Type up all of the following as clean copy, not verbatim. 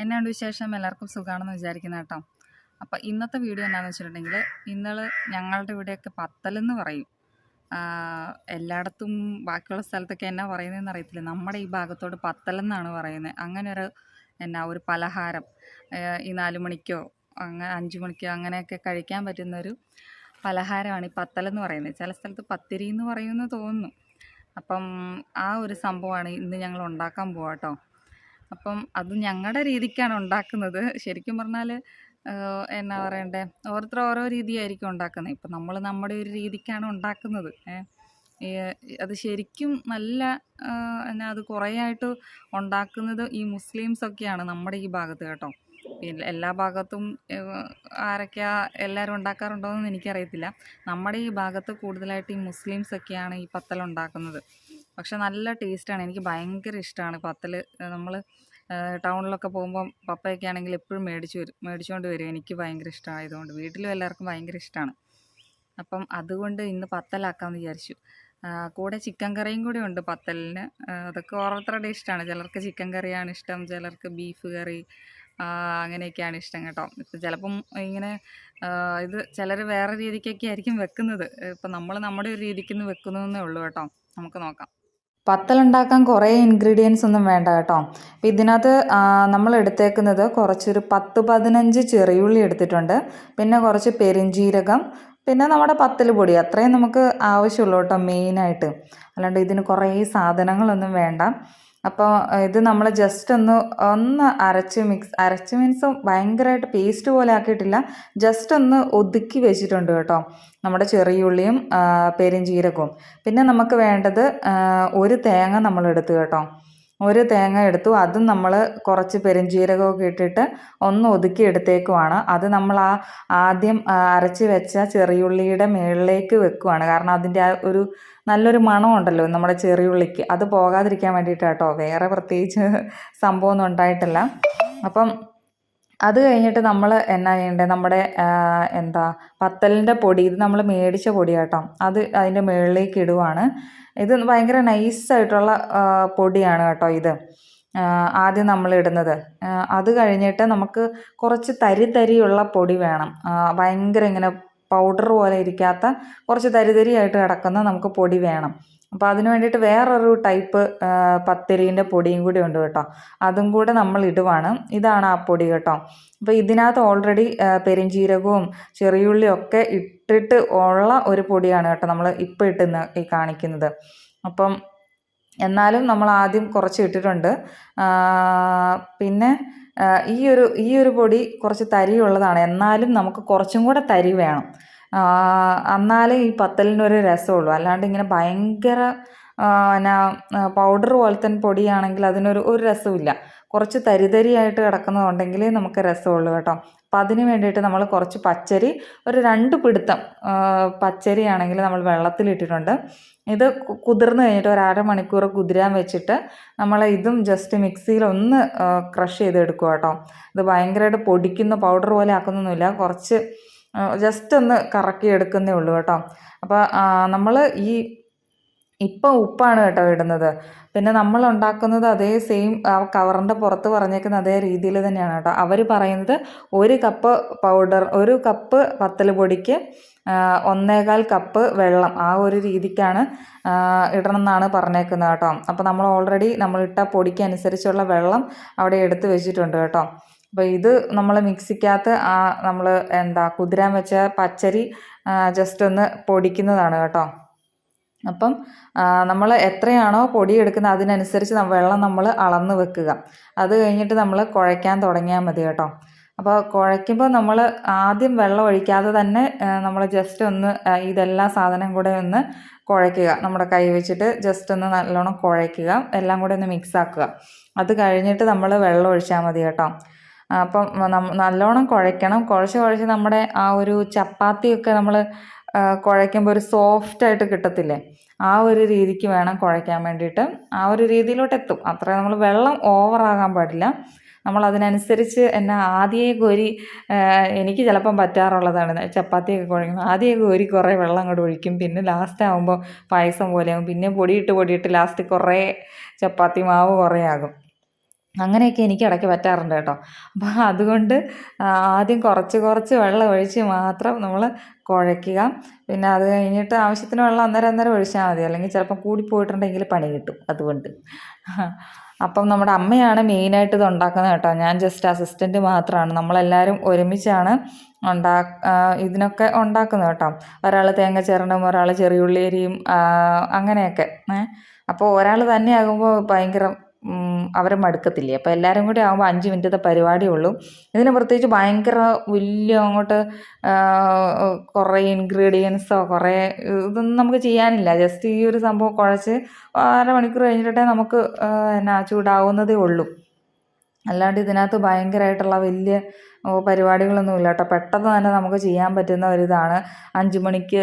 എന്നാണ്ട് വിശേഷം? എല്ലാവർക്കും സുഖമാണെന്ന് വിചാരിക്കുന്ന കേട്ടോ. അപ്പോൾ ഇന്നത്തെ വീഡിയോ എന്നാന്ന് വെച്ചിട്ടുണ്ടെങ്കിൽ, ഞങ്ങളുടെ ഇവിടെയൊക്കെ പത്തലെന്ന് പറയും. എല്ലായിടത്തും ബാക്കിയുള്ള സ്ഥലത്തൊക്കെ എന്നാ പറയുന്നതെന്ന് അറിയത്തില്ല. നമ്മുടെ ഈ ഭാഗത്തോട് പത്തലെന്നാണ് പറയുന്നത്. അങ്ങനെ ഒരു പലഹാരം ഈ 4 മണിക്കോ 5 മണിക്കോ അങ്ങനെയൊക്കെ കഴിക്കാൻ പറ്റുന്നൊരു പലഹാരമാണ് ഈ പത്തലെന്ന് പറയുന്നത്. ചില സ്ഥലത്ത് പത്തിരി എന്ന് പറയുമെന്ന് തോന്നുന്നു. അപ്പം ആ ഒരു സംഭവമാണ് ഇന്ന് ഞങ്ങൾ ഉണ്ടാക്കാൻ പോവാം കേട്ടോ. അപ്പം അത് ഞങ്ങളുടെ രീതിക്കാണ് ഉണ്ടാക്കുന്നത്. ശരിക്കും പറഞ്ഞാൽ എന്നാ പറയണ്ടേ, ഓരോരുത്തർ ഓരോ രീതിയായിരിക്കും ഉണ്ടാക്കുന്നത്. ഇപ്പം നമ്മൾ നമ്മുടെ ഒരു രീതിക്കാണ് ഉണ്ടാക്കുന്നത്. അത് ശരിക്കും നല്ല അത് കുറേ ആയിട്ട് ഉണ്ടാക്കുന്നത് ഈ മുസ്ലിംസൊക്കെയാണ് നമ്മുടെ ഈ ഭാഗത്ത് കേട്ടോ. പിന്നെ എല്ലാ ഭാഗത്തും ആരൊക്കെയാ എല്ലാവരും ഉണ്ടാക്കാറുണ്ടോയെന്ന് എനിക്കറിയത്തില്ല. നമ്മുടെ ഈ ഭാഗത്ത് കൂടുതലായിട്ട് ഈ മുസ്ലിംസൊക്കെയാണ് ഈ പത്തൽ ഉണ്ടാക്കുന്നത്. പക്ഷെ നല്ല ടേസ്റ്റാണ്. എനിക്ക് ഭയങ്കര ഇഷ്ടമാണ് പത്തൽ. നമ്മൾ ടൗണിലൊക്കെ പോകുമ്പം പപ്പയൊക്കെ ആണെങ്കിൽ എപ്പോഴും മേടിച്ചുകൊണ്ട് വരും. എനിക്ക് ഭയങ്കര ഇഷ്ടമായതുകൊണ്ട് വീട്ടിലും എല്ലാവർക്കും ഭയങ്കര ഇഷ്ടമാണ്. അപ്പം അതുകൊണ്ട് ഇന്ന് പത്തലാക്കാമെന്ന് വിചാരിച്ചു. കൂടെ ചിക്കൻ കറിയും കൂടി ഉണ്ട് പത്തലിന്. അതൊക്കെ ഓരോരുത്തരുടെ ഇഷ്ടമാണ്. ചിലർക്ക് ചിക്കൻ കറിയാണ് ഇഷ്ടം, ചിലർക്ക് ബീഫ് കറി, അങ്ങനെയൊക്കെയാണ് ഇഷ്ടം കേട്ടോ. ഇപ്പം ചിലപ്പം ഇങ്ങനെ ഇത് ചിലർ വേറെ രീതിക്കൊക്കെ ആയിരിക്കും വെക്കുന്നത്. ഇപ്പം നമ്മൾ നമ്മുടെ ഒരു രീതിക്ക് വെക്കുന്നതെന്നേ ഉള്ളൂ കേട്ടോ. നമുക്ക് നോക്കാം. പത്തലുണ്ടാക്കാൻ കുറേ ഇൻഗ്രീഡിയൻസ് ഒന്നും വേണ്ട കേട്ടോ. അപ്പം ഇതിനകത്ത് നമ്മൾ എടുത്തേക്കുന്നത് കുറച്ചൊരു 10-15 ചെറിയുള്ളി എടുത്തിട്ടുണ്ട്. പിന്നെ കുറച്ച് പെരുംജീരകം, പിന്നെ നമ്മുടെ പത്തൽ പൊടി, അത്രയും നമുക്ക് ആവശ്യമുള്ളൂ കേട്ടോ മെയിനായിട്ട്. അല്ലാണ്ട് ഇതിന് കുറേ സാധനങ്ങളൊന്നും വേണ്ട. അപ്പോൾ ഇത് നമ്മൾ ജസ്റ്റ് ഒന്ന് അരച്ച് മീൻസ് ഭയങ്കരമായിട്ട് പേസ്റ്റ് പോലെ ആക്കിയിട്ടില്ല. ജസ്റ്റ് ഒന്ന് ഒതുക്കി വെച്ചിട്ടുണ്ട് കേട്ടോ നമ്മുടെ ചെറിയുള്ളിയും പെരുംജീരകവും. പിന്നെ നമുക്ക് വേണ്ടത് ഒരു തേങ്ങ നമ്മൾ എടുത്തു കേട്ടോ. ഒരു തേങ്ങ എടുത്തു. അതും നമ്മൾ കുറച്ച് പെരുംജീരകമൊക്കെ ഇട്ടിട്ട് ഒന്ന് ഒതുക്കി എടുത്തേക്കുവാണ്. അത് നമ്മൾ ആദ്യം അരച്ച് വെച്ച ചെറിയുള്ളിയുടെ മുകളിലേക്ക് വെക്കുവാണ്. കാരണം അതിൻ്റെ ആ ഒരു നല്ലൊരു മണമുണ്ടല്ലോ നമ്മുടെ ചെറിയുള്ളിക്ക്, അത് പോകാതിരിക്കാൻ വേണ്ടിയിട്ടാട്ടോ. വേറെ പ്രത്യേകിച്ച് സംഭവമൊന്നും ഉണ്ടായിട്ടില്ല. അപ്പം അത് കഴിഞ്ഞിട്ട് നമ്മൾ എന്നാ ചെയ്യേണ്ടത്, നമ്മുടെ പത്തലിൻ്റെ പൊടി, ഇത് നമ്മൾ മേടിച്ച പൊടിയാട്ടോ, അത് അതിൻ്റെ മുകളിലേക്ക് ഇടുവാണ്. ഇത് ഭയങ്കര നൈസായിട്ടുള്ള പൊടിയാണ് കേട്ടോ ഇത് ആദ്യം നമ്മൾ ഇടുന്നത്. അത് കഴിഞ്ഞിട്ട് നമുക്ക് കുറച്ച് തരിയുള്ള പൊടി വേണം. ഭയങ്കര ഇങ്ങനെ പൗഡർ പോലെ ഇരിക്കാത്ത കുറച്ച് തരിയായിട്ട് കിടക്കുന്ന നമുക്ക് പൊടി വേണം. അപ്പോൾ അതിന് വേണ്ടിയിട്ട് വേറൊരു ടൈപ്പ് പത്തിരീൻ്റെ പൊടിയും കൂടി ഉണ്ട് കേട്ടോ. അതും കൂടെ നമ്മൾ ഇടുവാണ്. ഇതാണ് ആ പൊടി കേട്ടോ. അപ്പോൾ ഇതിനകത്ത് ഓൾറെഡി പെരുംജീരകവും ചെറിയുള്ളിയും ഒക്കെ ഇട്ടിട്ട് ഉള്ള ഒരു പൊടിയാണ് കേട്ടോ നമ്മൾ ഇപ്പോൾ ഈ കാണിക്കുന്നത്. അപ്പം എന്നാലും നമ്മൾ ആദ്യം കുറച്ച് ഇട്ടിട്ടുണ്ട്. പിന്നെ ഈ ഒരു പൊടി കുറച്ച് തരിയുള്ളതാണ്. എന്നാലും നമുക്ക് കുറച്ചും കൂടെ തരി വേണം. എന്നാലേ ഈ പത്തലിനൊരു രസമുള്ളൂ. അല്ലാണ്ട് ഇങ്ങനെ ഭയങ്കര പൗഡർ പോലത്തെ പൊടിയാണെങ്കിൽ ഒരു രസമില്ല. കുറച്ച് തരിയായിട്ട് കിടക്കുന്നതുണ്ടെങ്കിൽ നമുക്ക് രസമുള്ളൂ കേട്ടോ. അപ്പം അതിന് വേണ്ടിയിട്ട് നമ്മൾ കുറച്ച് പച്ചരി, ഒരു 2 പിടുത്തം പച്ചരി ആണെങ്കിൽ നമ്മൾ വെള്ളത്തിലിട്ടിട്ടുണ്ട്. ഇത് കുതിർന്ന് കഴിഞ്ഞിട്ട് ഒരു അരമണിക്കൂർ കുതിരാൻ വെച്ചിട്ട് നമ്മൾ ഇതും ജസ്റ്റ് മിക്സിയിൽ ഒന്ന് ക്രഷ് ചെയ്തെടുക്കുക കേട്ടോ. ഇത് ഭയങ്കരമായിട്ട് പൊടിക്കുന്ന പൗഡർ പോലെ ആക്കുന്നൊന്നുമില്ല, കുറച്ച് ജസ്റ്റ് ഒന്ന് കറക്കി എടുക്കുന്നേ ഉള്ളൂ കേട്ടോ. അപ്പോൾ നമ്മൾ ഇപ്പം ഉപ്പാണ് കേട്ടോ ഇടുന്നത്. പിന്നെ നമ്മൾ ഉണ്ടാക്കുന്നത് അതേ സെയിം ആ കവറിൻ്റെ പുറത്ത് പറഞ്ഞേക്കുന്ന അതേ രീതിയിൽ തന്നെയാണ് കേട്ടോ. അവർ പറയുന്നത് 1 കപ്പ് പൗഡർ, 1 കപ്പ് പത്തൽ പൊടിക്ക് 1.25 കപ്പ് വെള്ളം, ആ ഒരു രീതിക്കാണ് ഇടണം എന്നാണ് പറഞ്ഞേക്കുന്നത് കേട്ടോ. അപ്പോൾ നമ്മൾ ഓൾറെഡി നമ്മളിട്ട പൊടിക്ക് അനുസരിച്ചുള്ള വെള്ളം അവിടെ എടുത്ത് വെച്ചിട്ടുണ്ട് കേട്ടോ. അപ്പോൾ ഇത് നമ്മൾ മിക്സിക്കകത്ത് നമ്മൾ കുതിരാൻ വെച്ച പച്ചരി ജസ്റ്റ് ഒന്ന് പൊടിക്കുന്നതാണ് കേട്ടോ. അപ്പം നമ്മൾ എത്രയാണോ പൊടി എടുക്കുന്നത് അതിനനുസരിച്ച് വെള്ളം നമ്മൾ അളന്ന് വെക്കുക. അത് കഴിഞ്ഞിട്ട് നമ്മൾ കുഴയ്ക്കാൻ തുടങ്ങിയാൽ മതി കേട്ടോ. അപ്പോൾ കുഴയ്ക്കുമ്പോൾ നമ്മൾ ആദ്യം വെള്ളം ഒഴിക്കാതെ തന്നെ നമ്മൾ ജസ്റ്റ് ഒന്ന് ഇതെല്ലാ സാധനം കൂടെ ഒന്ന് കുഴയ്ക്കുക. നമ്മുടെ കൈ വെച്ചിട്ട് ജസ്റ്റ് ഒന്ന് നല്ലോണം കുഴയ്ക്കുക, എല്ലാം കൂടെ ഒന്ന് മിക്സ് ആക്കുക. അത് കഴിഞ്ഞിട്ട് നമ്മൾ വെള്ളം ഒഴിച്ചാൽ മതി കേട്ടോ. അപ്പം നല്ലോണം കുഴയ്ക്കണം. കുഴച്ച് നമ്മുടെ ആ ഒരു ചപ്പാത്തിയൊക്കെ നമ്മൾ കുഴയ്ക്കുമ്പോൾ ഒരു സോഫ്റ്റായിട്ട് കിട്ടത്തില്ലേ, ആ ഒരു രീതിക്ക് വേണം കുഴയ്ക്കാൻ വേണ്ടിയിട്ട്. ആ ഒരു രീതിയിലോട്ട് എത്തും. അത്ര നമ്മൾ വെള്ളം ഓവറാകാൻ പാടില്ല. നമ്മൾ അതിനനുസരിച്ച് ആദ്യമേ കോരി, എനിക്ക് ചിലപ്പം പറ്റാറുള്ളതാണ് ചപ്പാത്തിയൊക്കെ കുഴയ്ക്കുമ്പോൾ ആദ്യമേ കോരി കുറേ വെള്ളം അങ്ങോട്ട് ഒഴിക്കും. പിന്നെ ലാസ്റ്റ് ആകുമ്പോൾ പായസം പോലെയാകും. പിന്നെ പൊടിയിട്ട് ലാസ്റ്റ് കുറേ ചപ്പാത്തി മാവ് കുറേ ആകും. അങ്ങനെയൊക്കെ എനിക്ക് ഇടയ്ക്ക് പറ്റാറുണ്ട് കേട്ടോ. അപ്പോൾ അതുകൊണ്ട് ആദ്യം കുറച്ച് കുറച്ച് വെള്ളം ഒഴിച്ച് മാത്രം നമ്മൾ കുഴയ്ക്കുക. പിന്നെ അത് കഴിഞ്ഞിട്ട് ആവശ്യത്തിന് വെള്ളം അന്നേരം അന്നേരം ഒഴിച്ചാൽ മതി, അല്ലെങ്കിൽ ചിലപ്പം കൂടിപ്പോയിട്ടുണ്ടെങ്കിൽ പണി കിട്ടും. അതുകൊണ്ട് അപ്പം നമ്മുടെ അമ്മയാണ് മെയിനായിട്ട് ഇത് ഉണ്ടാക്കുന്നത് കേട്ടോ. ഞാൻ ജസ്റ്റ് അസിസ്റ്റൻറ്റ് മാത്രമാണ്. നമ്മളെല്ലാവരും ഒരുമിച്ചാണ് ഇതിനൊക്കെ ഉണ്ടാക്കുന്നത് കേട്ടോ. ഒരാൾ തേങ്ങ ചിരണ്ടും, ഒരാൾ ചെറിയുള്ളി അരിയും, അങ്ങനെയൊക്കെ. അപ്പോൾ ഒരാൾ തന്നെ ആകുമ്പോൾ ഭയങ്കര അവരെ മടുക്കത്തില്ലേ. അപ്പോൾ എല്ലാവരും കൂടി ആകുമ്പോൾ 5 മിനിറ്റത്തെ പരിപാടിയേ ഉള്ളൂ. ഇതിന് പ്രത്യേകിച്ച് ഭയങ്കര വലിയ അങ്ങോട്ട് കുറേ ഇൻഗ്രീഡിയൻസോ കുറേ ഇതൊന്നും നമുക്ക് ചെയ്യാനില്ല. ജസ്റ്റ് ഈ ഒരു സംഭവം കുഴച്ച് അരമണിക്കൂർ കഴിഞ്ഞിട്ടേ നമുക്ക് ചൂടാവുന്നതേ ഉള്ളൂ. അല്ലാണ്ട് ഇതിനകത്ത് ഭയങ്കരമായിട്ടുള്ള വലിയ പരിപാടികളൊന്നുമില്ല കേട്ടോ. പെട്ടെന്ന് തന്നെ നമുക്ക് ചെയ്യാൻ പറ്റുന്ന ഒരിതാണ്. 5 മണിക്ക്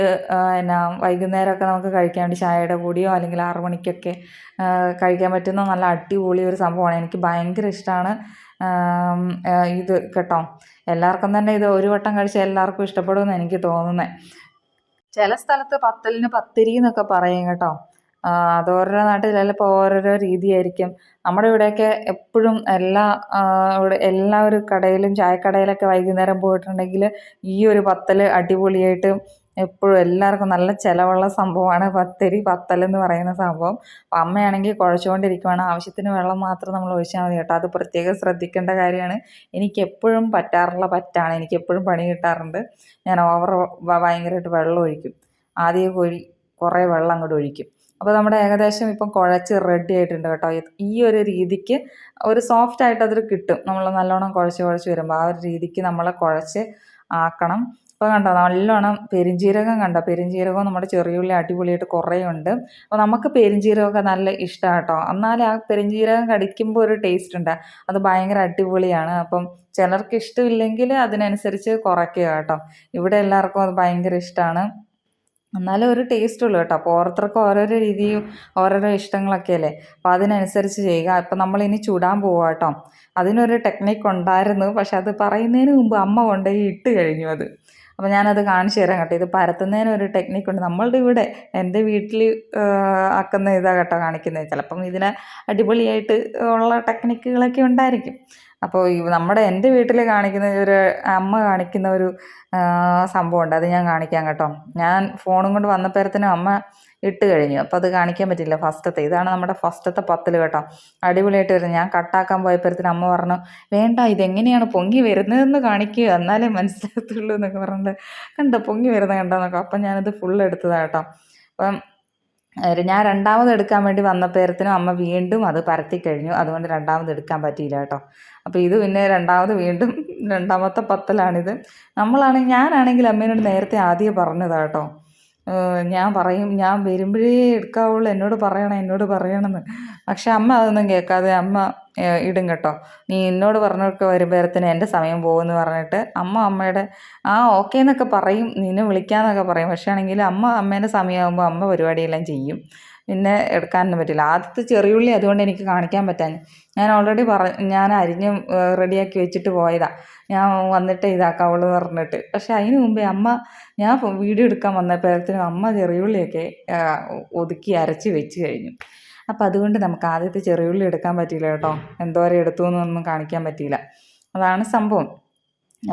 വൈകുന്നേരമൊക്കെ നമുക്ക് കഴിക്കാൻ വേണ്ടി ചായയുടെ കൂടെയോ അല്ലെങ്കിൽ 6 മണിക്കൊക്കെ കഴിക്കാൻ പറ്റുന്ന നല്ല അടിപൊളി ഒരു സംഭവമാണ്. എനിക്ക് ഭയങ്കര ഇഷ്ടമാണ് ഇത് കേട്ടോ. എല്ലാവർക്കും തന്നെ ഇത് ഒരു വട്ടം കഴിച്ചാൽ എല്ലാവർക്കും ഇഷ്ടപ്പെടുമെന്ന് എനിക്ക് തോന്നുന്നത്. ചില സ്ഥലത്ത് പത്തലിന് പത്തിരി എന്നൊക്കെ പറയും കേട്ടോ. അത് ഓരോരോ നാട്ടിൽ ചിലപ്പോൾ ഓരോരോ രീതിയായിരിക്കും. നമ്മുടെ ഇവിടെയൊക്കെ എപ്പോഴും എല്ലാ ഒരു കടയിലും ചായക്കടയിലൊക്കെ വൈകുന്നേരം പോയിട്ടുണ്ടെങ്കിൽ ഈ ഒരു പത്തൽ അടിപൊളിയായിട്ട് എപ്പോഴും എല്ലാവർക്കും നല്ല ചിലവുള്ള സംഭവമാണ് പത്തലെന്ന് പറയുന്ന സംഭവം. അപ്പം അമ്മയാണെങ്കിൽ കുഴച്ചുകൊണ്ടിരിക്കുവാണ്. ആവശ്യത്തിന് വെള്ളം മാത്രം നമ്മൾ ഒഴിച്ചാൽ മതി കേട്ടോ. അത് പ്രത്യേകം ശ്രദ്ധിക്കേണ്ട കാര്യമാണ്. എനിക്കെപ്പോഴും പറ്റാറുള്ള പറ്റാണ്. എനിക്കെപ്പോഴും പണി കിട്ടാറുണ്ട്. ഞാൻ ഭയങ്കരമായിട്ട് വെള്ളം ഒഴിക്കും. ആദ്യം കുറേ വെള്ളം അങ്ങോട്ട് ഒഴിക്കും. അപ്പോൾ നമ്മുടെ ഏകദേശം ഇപ്പം കുഴച്ച് റെഡി ആയിട്ടുണ്ട് കേട്ടോ. ഈ ഒരു രീതിക്ക് ഒരു സോഫ്റ്റായിട്ട് അതൊരു കിട്ടും. നമ്മൾ നല്ലോണം കുഴച്ച് വരുമ്പോൾ ആ ഒരു രീതിക്ക് നമ്മൾ കുഴച്ച് ആക്കണം. ഇപ്പോൾ കണ്ടോ നല്ലോണം പെരിഞ്ജീരകവും നമ്മുടെ ചെറിയുള്ളി അടിപൊളിയായിട്ട് കുറേ ഉണ്ട്. അപ്പോൾ നമുക്ക് പെരിഞ്ജീരകമൊക്കെ നല്ല ഇഷ്ടമാണ് കേട്ടോ. എന്നാലും ആ പെരിഞ്ജീരകം കടിക്കുമ്പോൾ ഒരു ടേസ്റ്റ് ഉണ്ട്, അത് ഭയങ്കര അടിപൊളിയാണ്. അപ്പം ചിലർക്ക് ഇഷ്ടമില്ലെങ്കിൽ അതിനനുസരിച്ച് കുറയ്ക്കുക കേട്ടോ. ഇവിടെ എല്ലാവർക്കും അത് ഭയങ്കര ഇഷ്ടമാണ്. എന്നാലും ഒരു ടേസ്റ്റ് ഉള്ളൂ കേട്ടോ. അപ്പോൾ ഓരോരുത്തർക്കും ഓരോരോ രീതിയും ഓരോരോ ഇഷ്ടങ്ങളൊക്കെ അല്ലേ. അപ്പോൾ അതിനനുസരിച്ച് ചെയ്യുക. ഇപ്പം നമ്മളിനി ചുടാൻ പോവുക കേട്ടോ. അതിനൊരു ടെക്നിക്ക് ഉണ്ടായിരുന്നു, പക്ഷെ അത് പറയുന്നതിന് മുമ്പ് അമ്മ കൊണ്ടുപോയി ഇട്ട് കഴിഞ്ഞു അത്. അപ്പോൾ ഞാനത് കാണിച്ചു തരാം കേട്ടോ. ഇത് പരത്തുന്നതിനൊരു ടെക്നിക്കുണ്ട്. നമ്മളുടെ ഇവിടെ എൻ്റെ വീട്ടിൽ ആക്കുന്ന ഇതാണ് കേട്ടോ കാണിക്കുന്നത്. ചിലപ്പം ഇതിന് അടിപൊളിയായിട്ട് ഉള്ള ടെക്നിക്കുകളൊക്കെ ഉണ്ടായിരിക്കും. അപ്പോൾ എൻ്റെ വീട്ടിൽ കാണിക്കുന്ന അമ്മ കാണിക്കുന്ന ഒരു സംഭവമുണ്ട്. അത് ഞാൻ കാണിക്കാം കേട്ടോ. ഞാൻ ഫോണും കൊണ്ട് വന്നപ്പോഴത്തേനും അമ്മ ഇട്ട് കഴിഞ്ഞു. അപ്പോൾ അത് കാണിക്കാൻ പറ്റില്ല. ഇതാണ് നമ്മുടെ ഫസ്റ്റത്തെ പത്തൽ കേട്ടോ. അടിപൊളിയായിട്ട് വരുന്നത്. ഞാൻ കട്ടാക്കാൻ പോയപ്പോഴത്തേനും അമ്മ പറഞ്ഞു, വേണ്ട ഇതെങ്ങനെയാണ് പൊങ്ങി വരുന്നതെന്ന് കാണിക്കുക, എന്നാലേ മനസ്സിലാകത്തുള്ളൂ എന്നൊക്കെ പറഞ്ഞിട്ട്. കണ്ടോ പൊങ്ങി വരുന്നത് കണ്ടോന്നൊക്കെ. അപ്പം ഞാനത് ഫുൾ എടുത്തതാണ് കേട്ടോ. അപ്പം ഞാൻ രണ്ടാമത് എടുക്കാൻ വേണ്ടി വന്നപ്പോഴത്തേനും അമ്മ വീണ്ടും അത് പരത്തി കഴിഞ്ഞു. അതുകൊണ്ട് രണ്ടാമത് എടുക്കാൻ പറ്റിയില്ല കേട്ടോ. അപ്പോൾ ഇത് പിന്നെ വീണ്ടും രണ്ടാമത്തെ പത്തലാണിത്. ഞാനാണെങ്കിൽ അമ്മേനോട് നേരത്തെ ആദ്യം പറഞ്ഞതാണ് കേട്ടോ. ഞാൻ വരുമ്പോഴേ എടുക്കാവുള്ളൂ, എന്നോട് പറയണമെന്ന്. പക്ഷെ അമ്മ അതൊന്നും കേൾക്കാതെ അമ്മ ഇടും കേട്ടോ. നീ എന്നോട് പറഞ്ഞൊക്കെ വരുമ്പോഴത്തേനും എൻ്റെ സമയം പോകുമെന്ന് പറഞ്ഞിട്ട് അമ്മയുടെ ഓക്കെ എന്നൊക്കെ പറയും, നിന്നെ വിളിക്കാമെന്നൊക്കെ പറയും. പക്ഷേ ആണെങ്കിൽ അമ്മേൻ്റെ സമയമാകുമ്പോൾ അമ്മ പരിപാടിയെല്ലാം ചെയ്യും. പിന്നെ എടുക്കാനൊന്നും പറ്റില്ല. ആദ്യത്തെ ചെറിയുള്ളി അതുകൊണ്ട് എനിക്ക് കാണിക്കാൻ പറ്റാഞ്ഞു. ഞാൻ ഓൾറെഡി ഞാൻ അരിഞ്ഞ് റെഡിയാക്കി വെച്ചിട്ട് പോയതാണ്. ഞാൻ വന്നിട്ട് ഇതാക്കാവുള്ളൂ പറഞ്ഞിട്ട്. പക്ഷെ അതിന് മുമ്പേ ഞാൻ വീഡിയോ എടുക്കാൻ വന്നപ്പോഴത്തേനും അമ്മ ചെറിയുള്ളിയൊക്കെ ഒതുക്കി അരച്ച് വെച്ച് കഴിഞ്ഞു. അപ്പോൾ അതുകൊണ്ട് നമുക്ക് ആദ്യത്തെ ചെറിയുള്ളി എടുക്കാൻ പറ്റിയില്ല കേട്ടോ. എന്തോരം എടുത്തു എന്നൊന്നും കാണിക്കാൻ പറ്റിയില്ല. അതാണ് സംഭവം.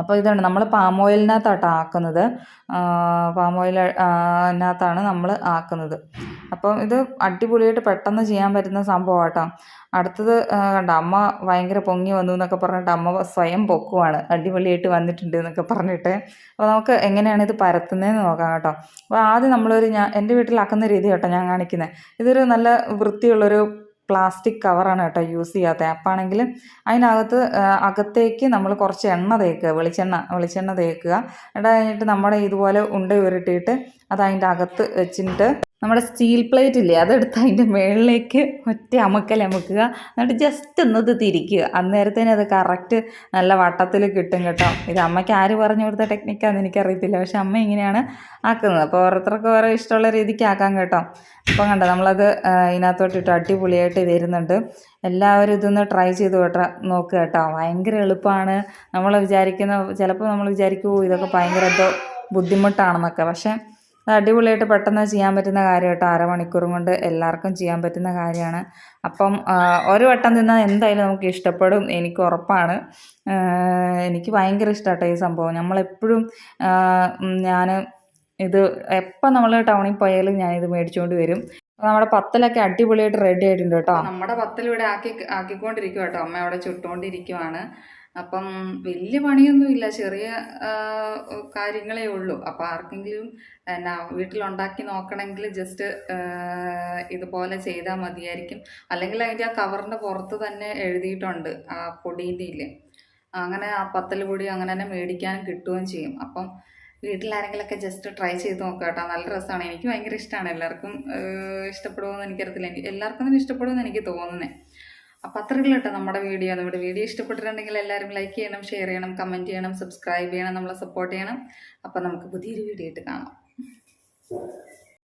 അപ്പോൾ ഇതാണ് നമ്മൾ പാം ഓയിലിനകത്താട്ടോ ആക്കുന്നത്. അതിനകത്താണ് നമ്മൾ ആക്കുന്നത്. അപ്പം ഇത് അടിപൊളിയായിട്ട് പെട്ടെന്ന് ചെയ്യാൻ പറ്റുന്ന സംഭവം കേട്ടോ. അടുത്തത് കണ്ടോ അമ്മ ഭയങ്കര പൊങ്ങി വന്നു എന്നൊക്കെ പറഞ്ഞിട്ട് അമ്മ സ്വയം പൊക്കുവാണ്. അടിപൊളിയായിട്ട് വന്നിട്ടുണ്ട് എന്നൊക്കെ പറഞ്ഞിട്ട്. അപ്പോൾ നമുക്ക് എങ്ങനെയാണ് ഇത് പരത്തുന്നതെന്ന് നോക്കാം കേട്ടോ. അപ്പോൾ ആദ്യം എൻ്റെ വീട്ടിലാക്കുന്ന രീതി കേട്ടോ ഞാൻ കാണിക്കുന്നത്. ഇതൊരു നല്ല വൃത്തിയുള്ളൊരു പ്ലാസ്റ്റിക് കവറാണ് കേട്ടോ യൂസ് ചെയ്യാത്തത്. അപ്പോൾ ആണെങ്കിൽ അകത്തേക്ക് നമ്മൾ കുറച്ച് എണ്ണ തേക്കുക, വെളിച്ചെണ്ണ തേക്കുക. എന്നിട്ട് കഴിഞ്ഞിട്ട് നമ്മുടെ ഇതുപോലെ ഉണ്ട ഉരുട്ടിയിട്ട് അത് അതിൻ്റെ അകത്ത് വെച്ചിട്ട് നമ്മുടെ സ്റ്റീൽ പ്ലേറ്റ് ഇല്ലേ അതെടുത്ത് അതിൻ്റെ മുകളിലേക്ക് ഒറ്റ അമുക്കുക. എന്നിട്ട് ജസ്റ്റ് ഒന്നത് തിരിക്കുക. അന്നേരത്തേനും അത് കറക്റ്റ് നല്ല വട്ടത്തിൽ കിട്ടും കേട്ടോ. ഇത് അമ്മയ്ക്ക് ആര് പറഞ്ഞു കൊടുത്ത ടെക്നിക്കാണെന്ന് എനിക്കറിയത്തില്ല, പക്ഷെ അമ്മ ഇങ്ങനെയാണ് ആക്കുന്നത്. അപ്പോൾ ഓരോരുത്തർക്ക് ഓരോ ഇഷ്ടമുള്ള രീതിക്ക് ആക്കാം കേട്ടോ. അപ്പം കണ്ടോ നമ്മളത് ഇതിനകത്തോട്ടിട്ട് അടിപൊളിയായിട്ട് വരുന്നുണ്ട്. എല്ലാവരും ഇതൊന്ന് ട്രൈ ചെയ്ത് നോക്കുക കേട്ടോ. ഭയങ്കര എളുപ്പമാണ്. ചിലപ്പോൾ നമ്മൾ വിചാരിക്കുമോ ഇതൊക്കെ ഭയങ്കര എന്തോ ബുദ്ധിമുട്ടാണെന്നൊക്കെ. പക്ഷേ അത് അടിപൊളിയായിട്ട് പെട്ടെന്ന് ചെയ്യാൻ പറ്റുന്ന കാര്യം കേട്ടോ. അരമണിക്കൂറും കൊണ്ട് എല്ലാവർക്കും ചെയ്യാൻ പറ്റുന്ന കാര്യമാണ്. അപ്പം ഒരു വട്ടം തിന്നാൽ എന്തായാലും നമുക്ക് ഇഷ്ടപ്പെടും, എനിക്ക് ഉറപ്പാണ്. എനിക്ക് ഭയങ്കര ഇഷ്ടമാട്ടോ ഈ സംഭവം. നമ്മളെപ്പോഴും ഞാൻ ഇത് എപ്പം നമ്മൾ ടൗണിൽ പോയാലും ഞാനിത് മേടിച്ചുകൊണ്ട് വരും. നമ്മുടെ പത്തലൊക്കെ അടിപൊളിയായിട്ട് റെഡി ആയിട്ടുണ്ട് കേട്ടോ. നമ്മുടെ പത്തൽ ഇവിടെ ആക്കിക്കൊണ്ടിരിക്കും കേട്ടോ. അമ്മ അവിടെ ചുട്ടുകൊണ്ടിരിക്കുവാണ്. അപ്പം വലിയ പണിയൊന്നുമില്ല, ചെറിയ കാര്യങ്ങളേ ഉള്ളൂ. അപ്പോൾ ആർക്കെങ്കിലും എന്നാ വീട്ടിലുണ്ടാക്കി നോക്കണമെങ്കിൽ ജസ്റ്റ് ഇതുപോലെ ചെയ്താൽ മതിയായിരിക്കും. അല്ലെങ്കിൽ അതിൻ്റെ ആ കവറിൻ്റെ പുറത്ത് തന്നെ എഴുതിയിട്ടുണ്ട് ആ പൊടീൻ്റെ ഇല്ലേ, അങ്ങനെ ആ പത്തൽ പൊടി അങ്ങനെ തന്നെ മേടിക്കാനും കിട്ടുകയും ചെയ്യും. അപ്പം വീട്ടിലാരെങ്കിലൊക്കെ ജസ്റ്റ് ട്രൈ ചെയ്ത് നോക്കുക കേട്ടോ. നല്ല രസമാണ്, എനിക്ക് ഭയങ്കര ഇഷ്ടമാണ്. എല്ലാവർക്കും ഇഷ്ടപ്പെടുമെന്ന് എനിക്കറിയത്തില്ല, എല്ലാവർക്കും തന്നെ ഇഷ്ടപ്പെടുമെന്ന് എനിക്ക് തോന്നുന്നത്. അപ്പം അത്രയുള്ളൂ കേട്ടോ നമ്മുടെ വീഡിയോ. ഇഷ്ടപ്പെട്ടിട്ടുണ്ടെങ്കിൽ എല്ലാവരും ലൈക്ക് ചെയ്യണം, ഷെയർ ചെയ്യണം, കമൻറ്റ് ചെയ്യണം, സബ്സ്ക്രൈബ് ചെയ്യണം, നമ്മളെ സപ്പോർട്ട് ചെയ്യണം. അപ്പം നമുക്ക് പുതിയൊരു വീഡിയോ ആയിട്ട് കാണാം.